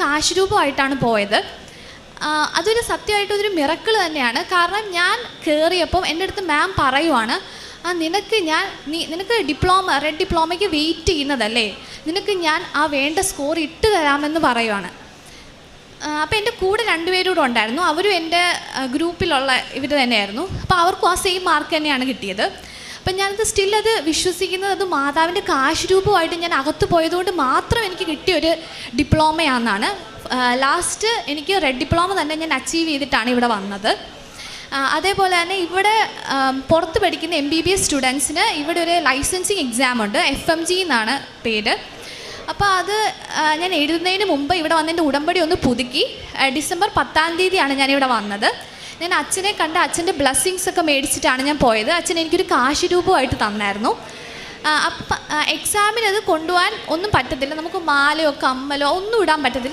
കാശ് രൂപമായിട്ടാണ് പോയത്. അതൊരു സത്യമായിട്ടൊരു മിറക്കിൾ തന്നെയാണ്. കാരണം ഞാൻ കയറിയപ്പം എൻ്റെ അടുത്ത് മാം പറയുവാണ്, നിനക്ക് റെഡ് ഡിപ്ലോമയ്ക്ക് വെയിറ്റ് ചെയ്യുന്നതല്ലേ, നിനക്ക് ഞാൻ ആ വേണ്ട സ്കോർ ഇട്ട് തരാമെന്ന് പറയുവാണ്. അപ്പോൾ എൻ്റെ കൂടെ 2 പേരും കൂടെ ഉണ്ടായിരുന്നു. അവരും എൻ്റെ ഗ്രൂപ്പിലുള്ള ഇവർ തന്നെയായിരുന്നു. അപ്പോൾ അവർക്കും ആ സെയിം മാർക്ക് തന്നെയാണ് കിട്ടിയത്. അപ്പം ഞാനത് അത് വിശ്വസിക്കുന്നത് അത് മാതാവിൻ്റെ കാശ് രൂപമായിട്ട് ഞാൻ അകത്ത് പോയതുകൊണ്ട് മാത്രം എനിക്ക് കിട്ടിയൊരു ഡിപ്ലോമയാണെന്നാണ്. ലാസ്റ്റ് എനിക്ക് റെഡ് ഡിപ്ലോമ തന്നെ ഞാൻ അച്ചീവ് ചെയ്തിട്ടാണ് ഇവിടെ വന്നത്. അതേപോലെ തന്നെ ഇവിടെ പുറത്ത് പഠിക്കുന്ന MBBS സ്റ്റുഡൻസിന് ഇവിടെ ഒരു ലൈസൻസിങ് എക്സാം ഉണ്ട്, FMG എന്നാണ് പേര്. അപ്പോൾ അത് ഞാൻ എഴുതുന്നതിന് മുമ്പ് ഇവിടെ വന്നതിൻ്റെ ഉടമ്പടി ഒന്ന് പുതുക്കി ഡിസംബർ 10-ാം തീയതിയാണ് ഞാനിവിടെ വന്നത്. ഞാൻ അച്ഛനെ കണ്ട് അച്ഛൻ്റെ ബ്ലെസ്സിങ്സ് ഒക്കെ മേടിച്ചിട്ടാണ് ഞാൻ പോയത്. അച്ഛൻ എനിക്കൊരു കാശ് രൂപമായിട്ട് തന്നായിരുന്നു. അപ്പം എക്സാമിന് അത് കൊണ്ടുപോകാൻ ഒന്നും പറ്റത്തില്ല, നമുക്ക് മാലയോ കമ്മലോ ഒന്നും ഇടാൻ പറ്റത്തില്ല.